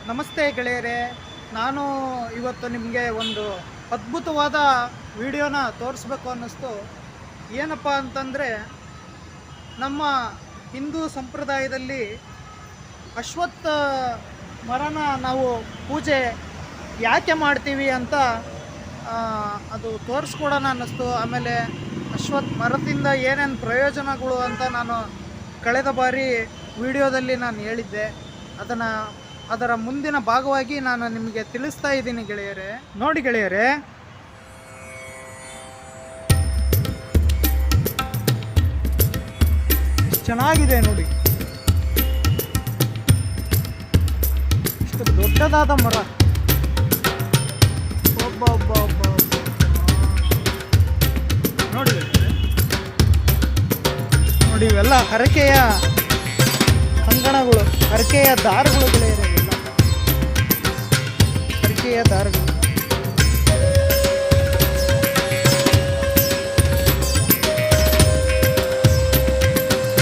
ನಮಸ್ತೆ ಗೆಳೆಯರೇ. ನಾನು ಇವತ್ತು ನಿಮಗೆ ಒಂದು ಅದ್ಭುತವಾದ ವಿಡಿಯೋನ ತೋರಿಸ್ಬೇಕು ಅನ್ನಿಸ್ತು. ಏನಪ್ಪ ಅಂತಂದರೆ, ನಮ್ಮ ಹಿಂದೂ ಸಂಪ್ರದಾಯದಲ್ಲಿ ಅಶ್ವತ್ಥ ಮರನ ನಾವು ಪೂಜೆ ಯಾಕೆ ಮಾಡ್ತೀವಿ ಅಂತ ಅದು ತೋರಿಸ್ಕೊಡೋಣ ಅನ್ನಿಸ್ತು. ಆಮೇಲೆ ಅಶ್ವತ್ಥ ಮರದಿಂದ ಏನೇನು ಪ್ರಯೋಜನಗಳು ಅಂತ ನಾನು ಕಳೆದ ಬಾರಿ ವಿಡಿಯೋದಲ್ಲಿ ನಾನು ಹೇಳಿದ್ದೆ. ಅದರ ಮುಂದಿನ ಭಾಗವಾಗಿ ನಾನು ನಿಮಗೆ ತಿಳಿಸ್ತಾ ಇದ್ದೀನಿ ಗೆಳೆಯರೇ. ನೋಡಿ ಗೆಳೆಯರೇ, ಚೆನ್ನಾಗಿದೆ ನೋಡಿ, ಇಷ್ಟು ದೊಡ್ಡದಾದ ಮರ. ನೋಡಿ ನೋಡಿ, ಇವೆಲ್ಲ ಹರಕೆಯ ಕಂಕಣಗಳು, ಹರಕೆಯ ದಾರಗಳು ಗೆಳೆಯರೇ, ಎಲ್ಲ ಹರಕೆಯ ದಾರಗಳು.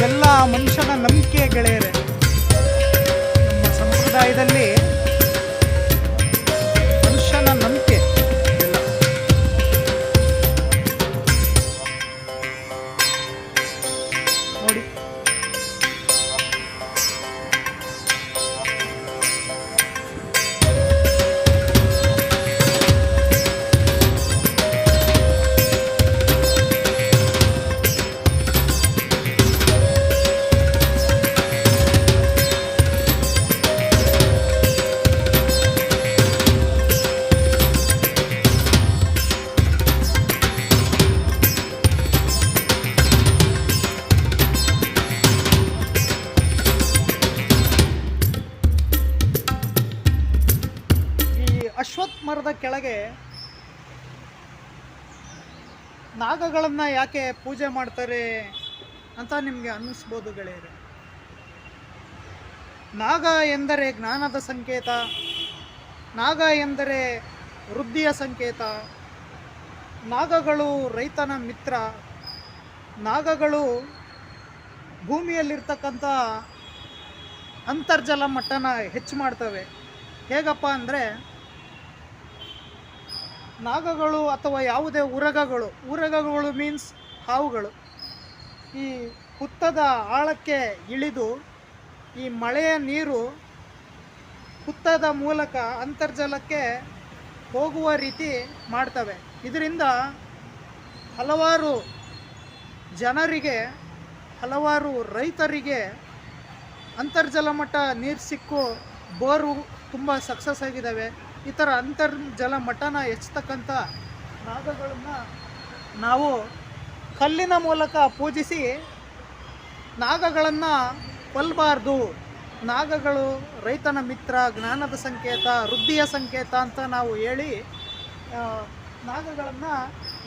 ಎಲ್ಲ ಮನುಷ್ಯನ ನಂಬಿಕೆ ಗೆಳೆಯರೇ. ನಮ್ಮ ಸಂಪ್ರದಾಯದಲ್ಲಿ ಮನುಷ್ಯನ ನಂಬಿಕೆ ಎಲ್ಲ. ನೋಡಿ, ಅಶ್ವತ್ಥ ಮರದ ಕೆಳಗೆ ನಾಗಗಳನ್ನು ಯಾಕೆ ಪೂಜೆ ಮಾಡ್ತಾರೆ ಅಂತ ನಿಮಗೆ ಅನ್ನಿಸ್ಬೋದು ಗೆಳೆಯರೆ. ನಾಗ ಎಂದರೆ ಜ್ಞಾನದ ಸಂಕೇತ, ನಾಗ ಎಂದರೆ ವೃದ್ಧಿಯ ಸಂಕೇತ, ನಾಗಗಳು ರೈತನ ಮಿತ್ರ, ನಾಗಗಳು ಭೂಮಿಯಲ್ಲಿರ್ತಕ್ಕಂಥ ಅಂತರ್ಜಲ ಮಟ್ಟನ ಹೆಚ್ಚು ಮಾಡ್ತವೆ. ಹೇಗಪ್ಪ ಅಂದರೆ, ನಾಗಗಳು ಅಥವಾ ಯಾವುದೇ ಉರಗಗಳು ಮೀನ್ಸ್ ಹಾವುಗಳು ಈ ಹುತ್ತದ ಆಳಕ್ಕೆ ಇಳಿದು ಈ ಮಳೆಯ ನೀರು ಹುತ್ತದ ಮೂಲಕ ಅಂತರ್ಜಲಕ್ಕೆ ಹೋಗುವ ರೀತಿ ಮಾಡ್ತವೆ. ಇದರಿಂದ ಹಲವಾರು ಜನರಿಗೆ, ಹಲವಾರು ರೈತರಿಗೆ ಅಂತರ್ಜಲ ಮಟ್ಟ ನೀರು ಸಿಕ್ಕು ಬೋರು ತುಂಬ ಸಕ್ಸಸ್ ಆಗಿದ್ದಾವೆ. ಈ ಥರ ಅಂತರ್ಜಲ ಮಟ್ಟನ ಹೆಚ್ಚತಕ್ಕಂಥ ನಾಗಗಳನ್ನು ನಾವು ಕಲ್ಲಿನ ಮೂಲಕ ಪೂಜಿಸಿ ನಾಗಗಳನ್ನು ಕೊಲ್ಲಬಾರ್ದು. ನಾಗಗಳು ರೈತನ ಮಿತ್ರ, ಜ್ಞಾನದ ಸಂಕೇತ, ವೃದ್ಧಿಯ ಸಂಕೇತ ಅಂತ ನಾವು ಹೇಳಿ ನಾಗಗಳನ್ನು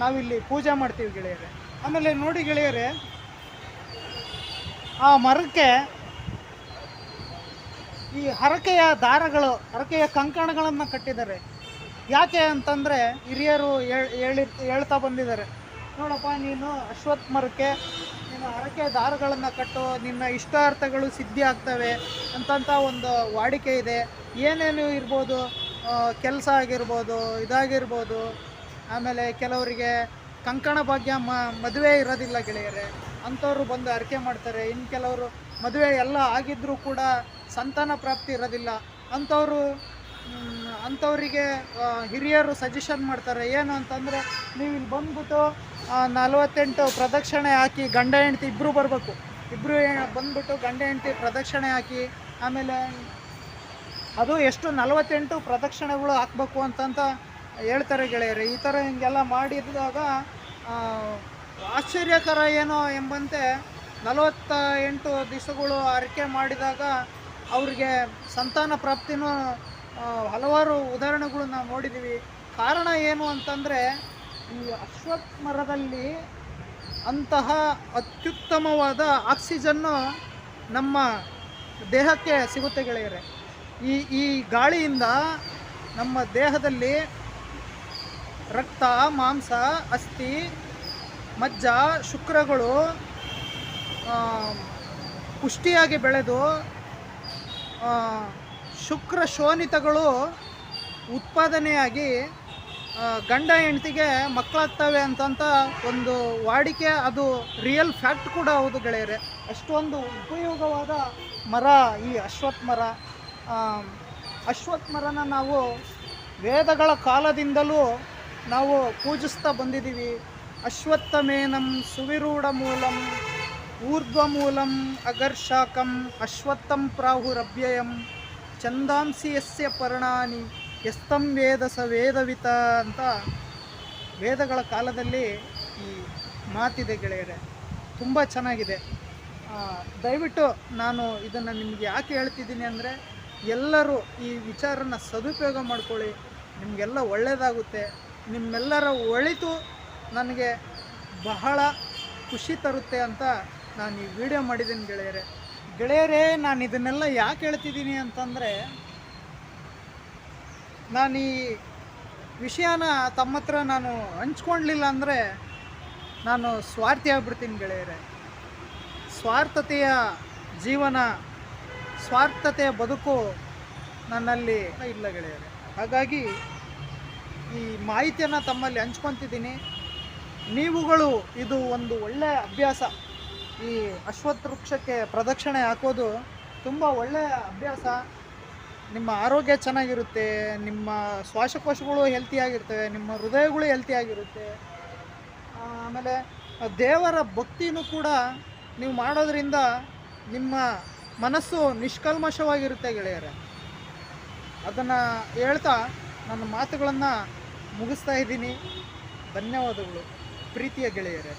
ನಾವಿಲ್ಲಿ ಪೂಜೆ ಮಾಡ್ತೀವಿ ಗೆಳೆಯರೆ. ಆಮೇಲೆ ನೋಡಿ ಗೆಳೆಯರೆ, ಆ ಮರಕ್ಕೆ ಈ ಹರಕೆಯ ದಾರಗಳು, ಹರಕೆಯ ಕಂಕಣಗಳನ್ನು ಕಟ್ಟಿದ್ದಾರೆ. ಯಾಕೆ ಅಂತಂದರೆ, ಹಿರಿಯರು ಹೇಳ್ತಾ ಬಂದಿದ್ದಾರೆ, ನೋಡಪ್ಪ ನೀನು ಅಶ್ವತ್ಥ ಮರಕ್ಕೆ ನೀನು ಹರಕೆಯ ದಾರಗಳನ್ನು ಕಟ್ಟು, ನಿನ್ನ ಇಷ್ಟಾರ್ಥಗಳು ಸಿದ್ಧಿ ಆಗ್ತವೆ ಅಂತಂತ ಒಂದು ವಾಡಿಕೆ ಇದೆ. ಏನೇನು ಇರ್ಬೋದು, ಕೆಲಸ ಆಗಿರ್ಬೋದು, ಇದಾಗಿರ್ಬೋದು. ಆಮೇಲೆ ಕೆಲವರಿಗೆ ಕಂಕಣ ಭಾಗ್ಯ, ಮದುವೆ ಇರೋದಿಲ್ಲ ಗೆಳೆಯರೆ, ಅಂಥವ್ರು ಬಂದು ಹರಕೆ ಮಾಡ್ತಾರೆ. ಇನ್ನು ಕೆಲವರು ಮದುವೆ ಎಲ್ಲ ಆಗಿದ್ದರೂ ಕೂಡ ಸಂತಾನ ಪ್ರಾಪ್ತಿ ಇರೋದಿಲ್ಲ. ಅಂಥವರಿಗೆ ಹಿರಿಯರು ಸಜೆಷನ್ ಮಾಡ್ತಾರೆ. ಏನು ಅಂತಂದರೆ, ನೀವು ಇಲ್ಲಿ ಬಂದ್ಬಿಟ್ಟು 48 ಪ್ರದಕ್ಷಿಣೆ ಹಾಕಿ, ಗಂಡ ಹೆಂಡ್ತಿ ಇಬ್ಬರು ಬರಬೇಕು, ಇಬ್ಬರು ಬಂದ್ಬಿಟ್ಟು ಗಂಡ ಹೆಂಡ್ತಿ ಪ್ರದಕ್ಷಿಣೆ ಹಾಕಿ, ಆಮೇಲೆ ಅದು ಎಷ್ಟು 48 ಪ್ರದಕ್ಷಿಣೆಗಳು ಹಾಕಬೇಕು ಅಂತಂತ ಹೇಳ್ತಾರೆ ಗೆಳೆಯರೆ. ಈ ಥರ ಹಿಂಗೆಲ್ಲ ಮಾಡಿದಾಗ ಆಶ್ಚರ್ಯಕರ ಏನೋ ಎಂಬಂತೆ 48 ದಿವಸಗಳು ಹರಕೆ ಮಾಡಿದಾಗ ಅವ್ರಿಗೆ ಸಂತಾನ ಪ್ರಾಪ್ತಿನೂ ಹಲವಾರು ಉದಾಹರಣೆಗಳು ನಾವು ನೋಡಿದ್ದೀವಿ. ಕಾರಣ ಏನು ಅಂತಂದರೆ, ಈ ಅಶ್ವತ್ಥ ಮರದಲ್ಲಿ ಅಂತಹ ಅತ್ಯುತ್ತಮವಾದ ಆಕ್ಸಿಜನ್ನು ನಮ್ಮ ದೇಹಕ್ಕೆ ಸಿಗುತ್ತೆ ಗೆಳೆಯರೆ. ಈ ಗಾಳಿಯಿಂದ ನಮ್ಮ ದೇಹದಲ್ಲಿ ರಕ್ತ, ಮಾಂಸ, ಅಸ್ಥಿ, ಮಜ್ಜ, ಶುಕ್ರಗಳು ಪುಷ್ಟಿಯಾಗಿ ಬೆಳೆದು ಶುಕ್ರ ಶೋಣಿತಗಳು ಉತ್ಪಾದನೆಯಾಗಿ ಗಂಡ ಹೆಂಡತಿಗೆ ಮಕ್ಕಳಾಗ್ತವೆ ಅಂತಂತ ಒಂದು ವಾಡಿಕೆ, ಅದು ರಿಯಲ್ ಫ್ಯಾಕ್ಟ್ ಕೂಡ ಹೌದು ಗೆಳೆಯರೆ. ಅಷ್ಟೊಂದು ಉಪಯೋಗವಾದ ಮರ ಈ ಅಶ್ವತ್ಥ ಮರ. ಅಶ್ವತ್ಥ ಮರನ ನಾವು ವೇದಗಳ ಕಾಲದಿಂದಲೂ ನಾವು ಪೂಜಿಸ್ತಾ ಬಂದಿದ್ದೀವಿ. ಅಶ್ವತ್ಥಮೇನಂ ಸುವಿರೂಢ ಮೂಲಂ ಊರ್ಧ್ವಮೂಲಂ ಅಗರ್ಶಾಕಂ ಅಶ್ವತ್ಥಂ ಪ್ರಾಹುರವ್ಯಯಂ ಛಂದಾಂಸಿ ಯಸ್ಯ ಪರ್ಣಾನಿ ಎಸ್ತಂ ವೇದ ಸ ವೇದವಿತ ಅಂತ ವೇದಗಳ ಕಾಲದಲ್ಲಿ ಈ ಮಾತಿದೆ ಗೆಳೆಯರೆ. ತುಂಬ ಚೆನ್ನಾಗಿದೆ. ದಯವಿಟ್ಟು ನಾನು ಇದನ್ನು ನಿಮಗೆ ಯಾಕೆ ಹೇಳ್ತಿದ್ದೀನಿ ಅಂದರೆ, ಎಲ್ಲರೂ ಈ ವಿಚಾರನ ಸದುಪಯೋಗ ಮಾಡ್ಕೊಳ್ಳಿ, ನಿಮಗೆಲ್ಲ ಒಳ್ಳೆಯದಾಗುತ್ತೆ. ನಿಮ್ಮೆಲ್ಲರ ಒಳಿತು ನನಗೆ ಬಹಳ ಖುಷಿ ತರುತ್ತೆ ಅಂತ ನಾನು ಈ ವಿಡಿಯೋ ಮಾಡಿದ್ದೀನಿ ಗೆಳೆಯರೇ. ನಾನು ಇದನ್ನೆಲ್ಲ ಯಾಕೆ ಹೇಳ್ತಿದ್ದೀನಿ ಅಂತಂದರೆ, ನಾನು ಈ ವಿಷಯನ ತಮ್ಮ ಹತ್ರ ನಾನು ಹಂಚ್ಕೊಳ್ಲಿಲ್ಲ ಅಂದರೆ ನಾನು ಸ್ವಾರ್ಥಿ ಆಗ್ಬಿಡ್ತೀನಿ ಗೆಳೆಯರೇ. ಸ್ವಾರ್ಥತೆಯ ಜೀವನ, ಸ್ವಾರ್ಥತೆಯ ಬದುಕು ನನ್ನಲ್ಲಿ ಇಲ್ಲ ಗೆಳೆಯರೇ. ಹಾಗಾಗಿ ಈ ಮಾಹಿತಿಯನ್ನು ತಮ್ಮಲ್ಲಿ ಹಂಚ್ಕೊತಿದ್ದೀನಿ. ನೀವುಗಳು ಇದು ಒಂದು ಒಳ್ಳೆಯ ಅಭ್ಯಾಸ. ಈ ಅಶ್ವತ್ಥ ವೃಕ್ಷಕ್ಕೆ ಪ್ರದಕ್ಷಿಣೆ ಹಾಕೋದು ತುಂಬ ಒಳ್ಳೆಯ ಅಭ್ಯಾಸ. ನಿಮ್ಮ ಆರೋಗ್ಯ ಚೆನ್ನಾಗಿರುತ್ತೆ, ನಿಮ್ಮ ಶ್ವಾಸಕೋಶಗಳು ಹೆಲ್ತಿಯಾಗಿರ್ತವೆ, ನಿಮ್ಮ ಹೃದಯಗಳು ಹೆಲ್ತಿಯಾಗಿರುತ್ತೆ. ಆಮೇಲೆ ದೇವರ ಭಕ್ತಿನೂ ಕೂಡ ನೀವು ಮಾಡೋದ್ರಿಂದ ನಿಮ್ಮ ಮನಸ್ಸು ನಿಷ್ಕಲ್ಮಶವಾಗಿರುತ್ತೆ ಗೆಳೆಯರೇ. ಅದನ್ನು ಹೇಳ್ತಾ ನನ್ನ ಮಾತುಗಳನ್ನು ಮುಗಿಸ್ತಾ ಇದ್ದೀನಿ. ಧನ್ಯವಾದಗಳು ಪ್ರೀತಿಯ ಗೆಳೆಯರೇ.